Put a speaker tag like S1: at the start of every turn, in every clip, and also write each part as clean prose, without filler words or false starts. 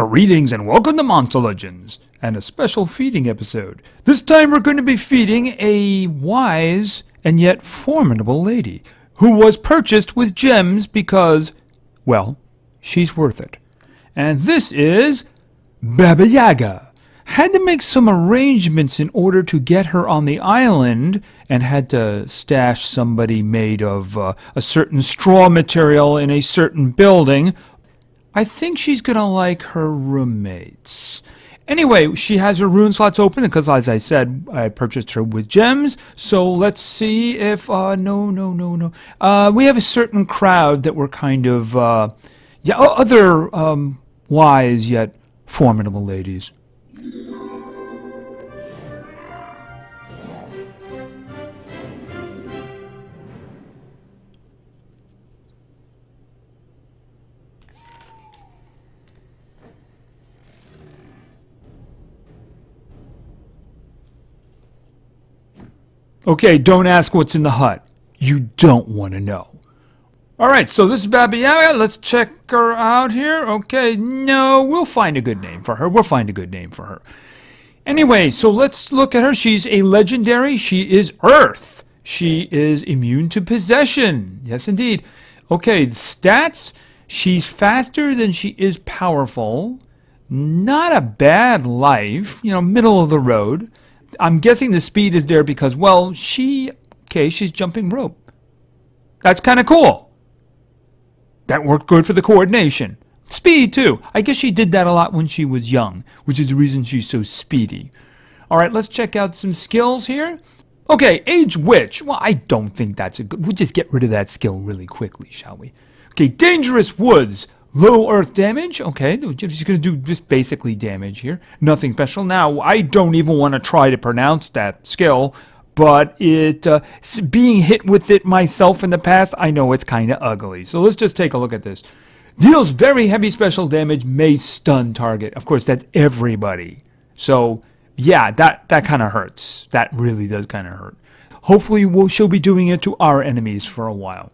S1: Greetings and welcome to Monster Legends, and a special feeding episode. This time we're going to be feeding a wise and yet formidable lady who was purchased with gems because, well, she's worth it. And this is Baba Yaga. Had to make some arrangements in order to get her on the island and had to stash somebody made of a certain straw material in a certain building. I think she's going to like her roommates. Anyway, she has her rune slots open because, as I said, I purchased her with gems. So let's see if... no. We have a certain crowd that were kind of... other wise yet formidable ladies. Okay, don't ask what's in the hut. You don't want to know. Alright, so this is Baba Yaga. Let's check her out here. Okay, no, we'll find a good name for her. Anyway, so let's look at her. She's a legendary. She is Earth. She is immune to possession. Yes, indeed. Okay, stats. She's faster than she is powerful. Not a bad life. You know, middle of the road. I'm guessing the speed is there because, well, she's jumping rope. That's kind of cool. That worked good for the coordination. Speed, too. I guess she did that a lot when she was young, which is the reason she's so speedy. All right, let's check out some skills here. Okay, Age Witch. Well, I don't think that's a good... We'll just get rid of that skill really quickly, shall we? Okay, Dangerous Woods. Low earth damage. Okay, just going to do just basically damage here. Nothing special. Now, I don't even want to try to pronounce that skill, but being hit with it myself in the past, I know it's kind of ugly. So let's just take a look at this. Deals very heavy special damage, may stun target. Of course, that's everybody. So, yeah, that kind of hurts. That really does kind of hurt. Hopefully, she'll be doing it to our enemies for a while.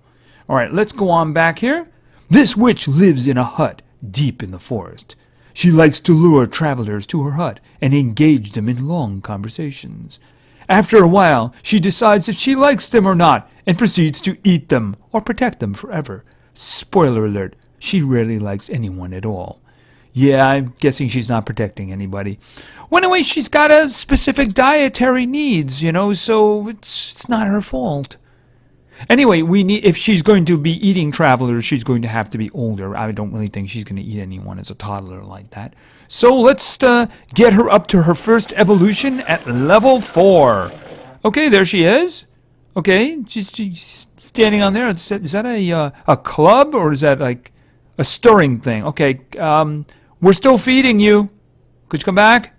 S1: All right, let's go on back here. This witch lives in a hut deep in the forest. She likes to lure travelers to her hut and engage them in long conversations. After a while, she decides if she likes them or not and proceeds to eat them or protect them forever. Spoiler alert, she rarely likes anyone at all. Yeah, I'm guessing she's not protecting anybody. Well, anyway, she's got a specific dietary needs, you know, so it's not her fault. Anyway, if she's going to be eating travelers, she's going to have to be older. I don't really think she's going to eat anyone as a toddler like that. So let's get her up to her first evolution at level 4. Okay, there she is. Okay, she's standing on there. Is that a club or is that like a stirring thing? Okay, we're still feeding you. Could you come back?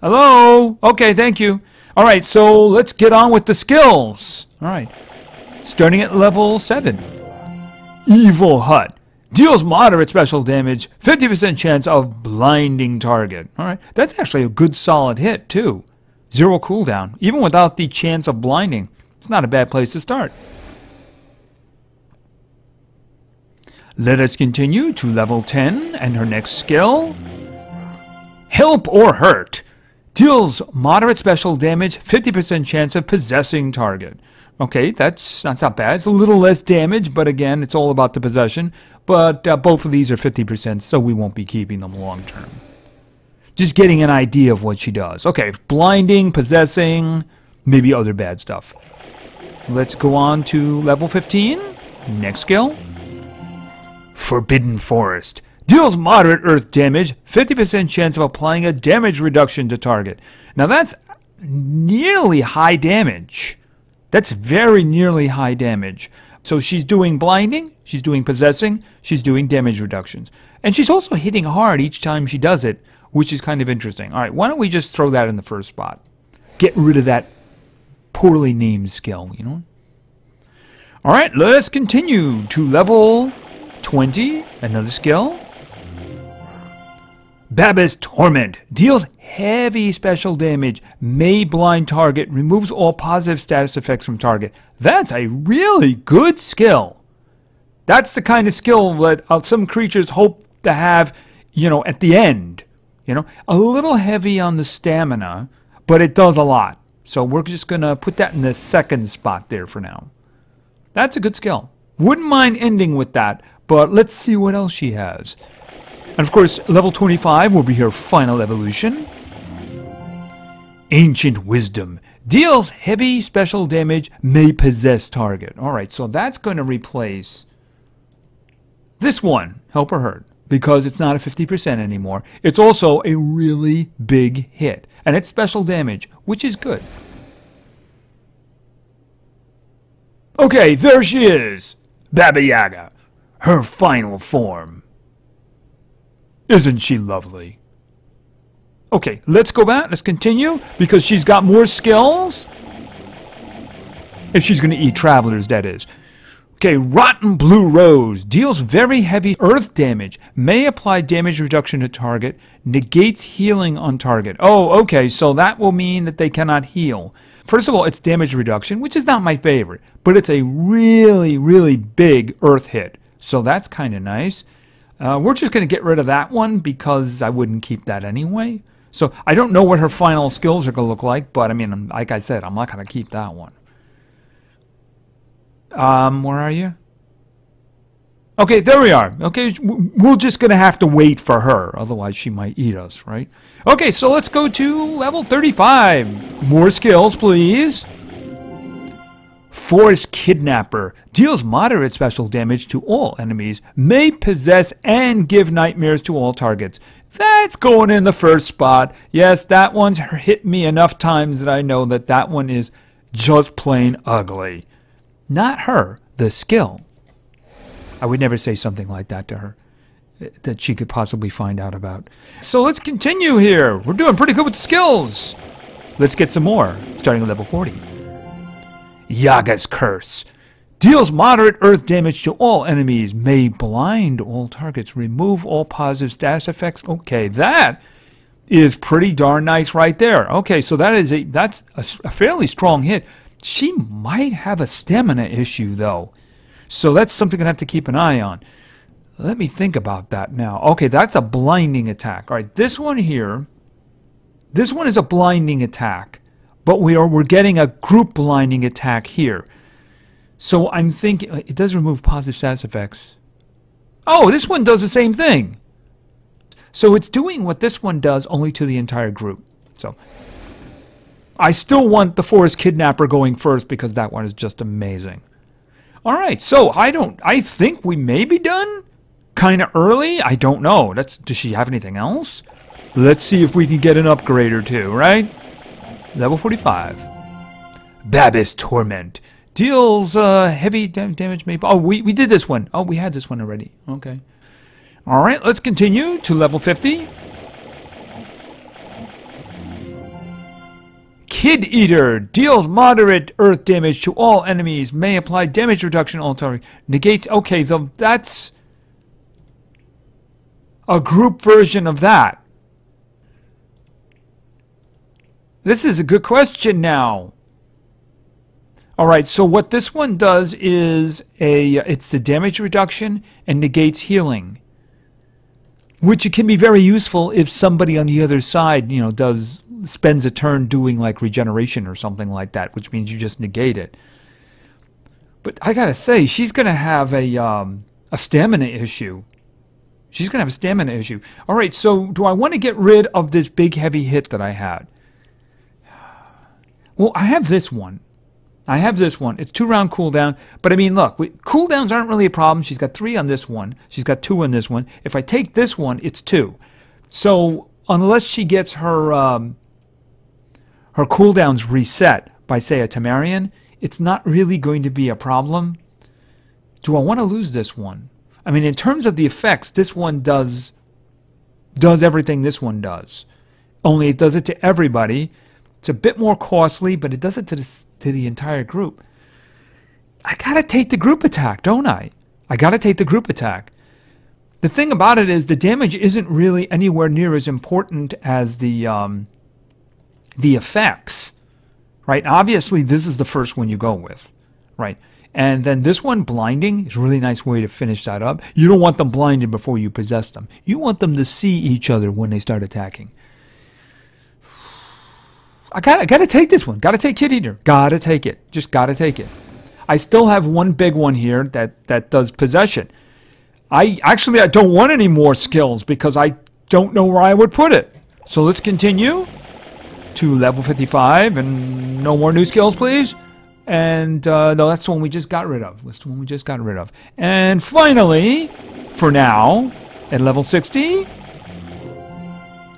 S1: Hello? Okay, thank you. All right, so let's get on with the skills. All right, starting at level 7. Evil Hut. Deals moderate special damage, 50% chance of blinding target. All right, that's actually a good solid hit, too. 0 cooldown, even without the chance of blinding. It's not a bad place to start. Let us continue to level 10 and her next skill. Help or Hurt. Deals moderate special damage, 50% chance of possessing target. Okay, that's not bad. It's a little less damage, but again, it's all about the possession. But both of these are 50%, so we won't be keeping them long term. Just getting an idea of what she does. Okay, blinding, possessing, maybe other bad stuff. Let's go on to level 15. Next skill. Forbidden Forest. Deals moderate earth damage, 50% chance of applying a damage reduction to target. Now that's nearly high damage. That's very nearly high damage. So she's doing blinding, she's doing possessing, she's doing damage reductions. And she's also hitting hard each time she does it, which is kind of interesting. All right, why don't we just throw that in the first spot? Get rid of that poorly named skill, you know? All right, let's continue to level 20, another skill. Baba's Torment. Deals heavy special damage, may blind target, removes all positive status effects from target. That's a really good skill. That's the kind of skill that some creatures hope to have, at the end. A little heavy on the stamina, but it does a lot. So we're just going to put that in the second spot there for now. That's a good skill. Wouldn't mind ending with that, but let's see what else she has. And of course, level 25 will be her final evolution. Ancient Wisdom. Deals heavy special damage, may possess target. Alright, so that's going to replace this one, Help or Hurt. Because it's not a 50% anymore. It's also a really big hit. And it's special damage, which is good. Okay, there she is. Baba Yaga. Her final form. Isn't she lovely? Okay, let's go back. Let's continue. Because she's got more skills. If she's going to eat travelers, that is. Okay, Rotten Blue Rose. Deals very heavy earth damage. May apply damage reduction to target. Negates healing on target. Oh, okay, so that will mean that they cannot heal. First of all, it's damage reduction, which is not my favorite. But it's a really, really big earth hit. So that's kind of nice. We're just going to get rid of that one because I wouldn't keep that anyway. So I don't know what her final skills are going to look like. But I mean, like I said, I'm not going to keep that one. Where are you? Okay, there we are. Okay, we're just going to have to wait for her. Otherwise, she might eat us, right? Okay, so let's go to level 35. More skills, please. Force Kidnapper. Deals moderate special damage to all enemies. May possess and give nightmares to all targets. That's going in the first spot. Yes, that one's hit me enough times that I know that that one is just plain ugly. Not her, the skill. I would never say something like that to her that she could possibly find out about. So let's continue here. We're doing pretty good with the skills. Let's get some more, starting at level 40. Yaga's Curse. Deals moderate earth damage to all enemies. May blind all targets. Remove all positive status effects. Okay, that is pretty darn nice right there. Okay, so that's a fairly strong hit. She might have a stamina issue, though. So that's something I'm going to have to keep an eye on. Let me think about that now. Okay, that's a blinding attack. All right, this one here, this one is a blinding attack. But we're getting a group blinding attack here. So I'm thinking, it does remove positive status effects. Oh, this one does the same thing. So it's doing what this one does, only to the entire group. So I still want the Forest Kidnapper going first because that one is just amazing. All right, so I think we may be done kind of early. I don't know. Does she have anything else? Let's see if we can get an upgrade or two, right? Level 45. Baba's Torment. Deals heavy damage. Maybe. Oh, we did this one. Oh, we had this one already. Okay. All right, let's continue to level 50. Kid Eater. Deals moderate earth damage to all enemies. May apply damage reduction on all targets. Negates. Okay, so that's a group version of that. This is a good question now. All right, so what this one does is it's the damage reduction and negates healing, which it can be very useful if somebody on the other side, spends a turn doing like regeneration or something like that, which means you just negate it. But I gotta say, she's gonna have a stamina issue. She's gonna have a stamina issue. All right, so do I want to get rid of this big heavy hit that I had? Well, I have this one. It's 2-round cooldown. But I mean, look, cooldowns aren't really a problem. She's got 3 on this one. She's got 2 on this one. If I take this one, it's 2. So unless she gets her cooldowns reset by, say, a Tamarian, it's not really going to be a problem. Do I want to lose this one? I mean, in terms of the effects, this one does everything this one does. Only it does it to everybody. It's a bit more costly, but it does it to the entire group. I gotta take the group attack, don't I? I gotta take the group attack. The thing about it is the damage isn't really anywhere near as important as the effects, right? Obviously, this is the first one you go with, right? And then this one, blinding, is a really nice way to finish that up. You don't want them blinded before you possess them. You want them to see each other when they start attacking. I gotta take this one. Gotta take Kid Eater. Gotta take it. Just gotta take it. I still have one big one here that does possession. I don't want any more skills because I don't know where I would put it. So let's continue to level 55 and no more new skills, please. And no, that's the one we just got rid of. That's the one we just got rid of. And finally, for now, at level 60,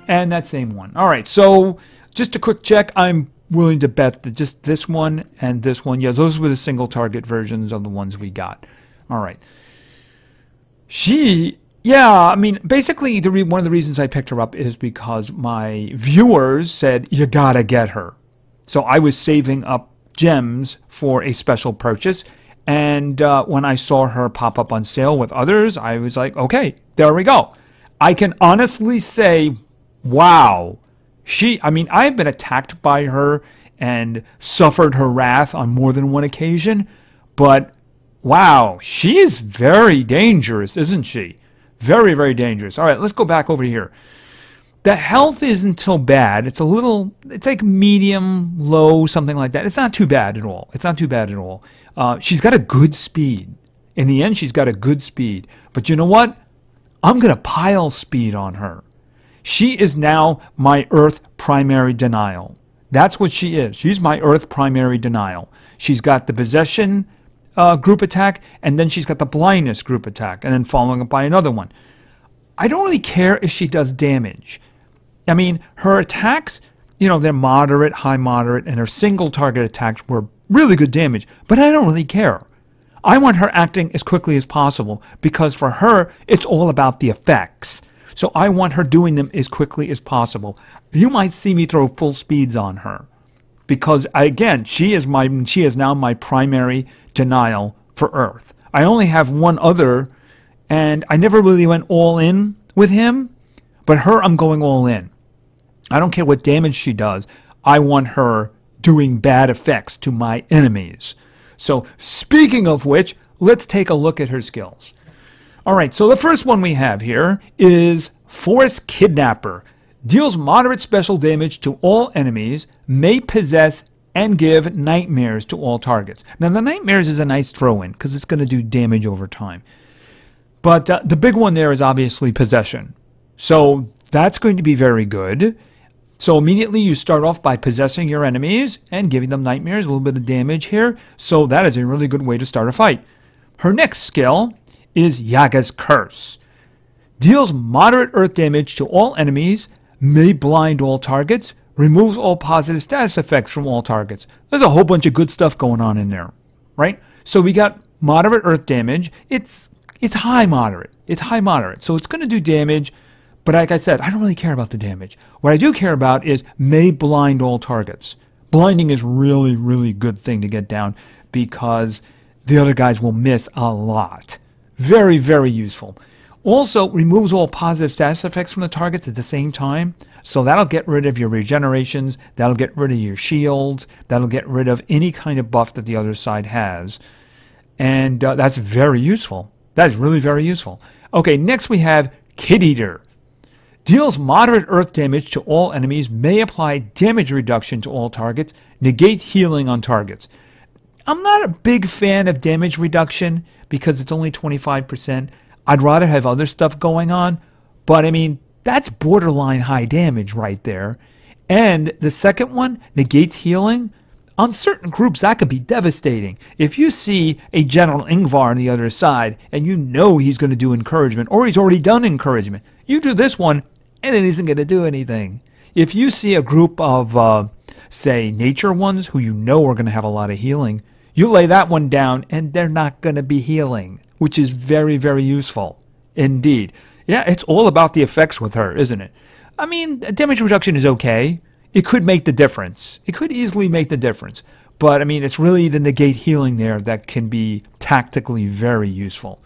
S1: and that same one. All right, so just a quick check. I'm willing to bet that just this one and this one, yeah, those were the single target versions of the ones we got. All right. Yeah, I mean, basically, one of the reasons I picked her up is because my viewers said, you gotta get her. So I was saving up gems for a special purchase, and when I saw her pop up on sale with others, I was like, okay, there we go. I can honestly say, wow. I mean, I've been attacked by her and suffered her wrath on more than one occasion, but wow, she is very dangerous, isn't she? Very, very dangerous. All right, let's go back over here. The health isn't so bad. It's like medium, low, something like that. It's not too bad at all. It's not too bad at all. She's got a good speed. In the end, she's got a good speed. But you know what? I'm going to pile speed on her. She is now my Earth primary denial. That's what she is. She's my Earth primary denial. She's got the possession group attack, and then she's got the blindness group attack, and then following up by another one. I don't really care if she does damage. I mean, her attacks, you know, they're moderate, high moderate, and her single target attacks were really good damage, but I don't really care. I want her acting as quickly as possible because for her, it's all about the effects. So I want her doing them as quickly as possible. You might see me throw full speeds on her because, again, she is now my primary denial for Earth. I only have one other, and I never really went all in with him, but her I'm going all in. I don't care what damage she does. I want her doing bad effects to my enemies. So speaking of which, let's take a look at her skills. All right, so the first one we have here is Forest Kidnapper. Deals moderate special damage to all enemies, may possess and give nightmares to all targets. Now the nightmares is a nice throw-in because it's going to do damage over time. But the big one there is obviously possession. So that's going to be very good. So immediately you start off by possessing your enemies and giving them nightmares, a little bit of damage here. So that is a really good way to start a fight. Her next skill is Yaga's Curse. Deals moderate earth damage to all enemies, may blind all targets, removes all positive status effects from all targets. There's a whole bunch of good stuff going on in there, right? So we got moderate earth damage. It's high moderate. It's high moderate. So it's going to do damage. But like I said, I don't really care about the damage. What I do care about is may blind all targets. Blinding is really, really good thing to get down because the other guys will miss a lot. Very, very useful. Also, removes all positive status effects from the targets at the same time. So that'll get rid of your regenerations. That'll get rid of your shields. That'll get rid of any kind of buff that the other side has. And that's very useful. That is really very useful. Okay, next we have Kid Eater. Deals moderate earth damage to all enemies, may apply damage reduction to all targets, negate healing on targets. I'm not a big fan of damage reduction because it's only 25%. I'd rather have other stuff going on, but I mean, that's borderline high damage right there. And the second one, negates healing. On certain groups, that could be devastating. If you see a General Ingvar on the other side, and you know he's going to do encouragement, or he's already done encouragement, you do this one, and it isn't going to do anything. If you see a group of, say, nature ones who you know are going to have a lot of healing, you lay that one down, and they're not going to be healing, which is very, very useful indeed. Yeah, it's all about the effects with her, isn't it? I mean, damage reduction is okay. It could make the difference. It could easily make the difference. But, I mean, it's really the negate healing there that can be tactically very useful.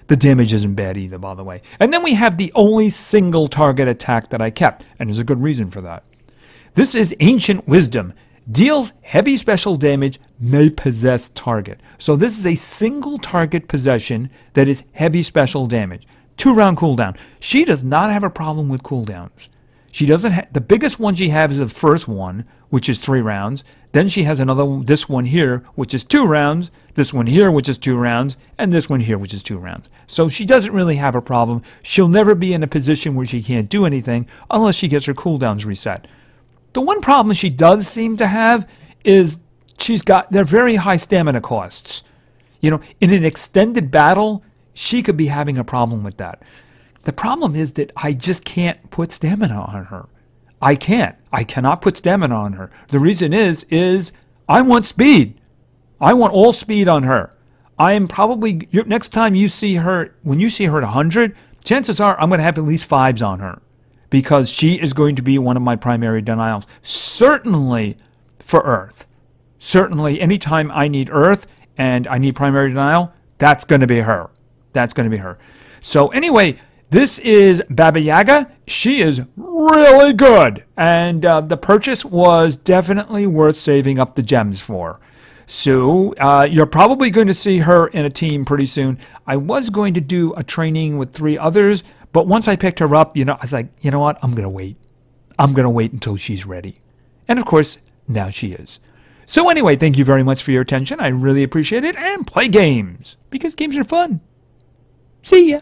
S1: The damage isn't bad either, by the way. And then we have the only single target attack that I kept, and there's a good reason for that. This is Ancient Wisdom. Deals heavy special damage, may possess target. So this is a single target possession that is heavy special damage. 2-round cooldown. She does not have a problem with cooldowns. She doesn't the biggest one she has is the first one, which is 3 rounds. Then she has another one, this one here, which is 2 rounds, this one here, which is 2 rounds, and this one here, which is 2 rounds. So she doesn't really have a problem. She'll never be in a position where she can't do anything unless she gets her cooldowns reset. The one problem she does seem to have is they're very high stamina costs. You know, in an extended battle, she could be having a problem with that. The problem is that I just can't put stamina on her. I can't. I cannot put stamina on her. The reason is I want speed. I want all speed on her. I am probably, next time you see her, when you see her at 100, chances are I'm going to have at least 5s on her, because she is going to be one of my primary denials. Certainly for Earth. Certainly anytime I need Earth and I need primary denial, that's going to be her. That's going to be her. So anyway, this is Baba Yaga. She is really good. And the purchase was definitely worth saving up the gems for. So you're probably going to see her in a team pretty soon. I was going to do a training with 3 others, but once I picked her up, I was like, you know what? I'm going to wait. I'm going to wait until she's ready. And of course, now she is. So anyway, thank you very much for your attention. I really appreciate it. And play games, because games are fun. See ya.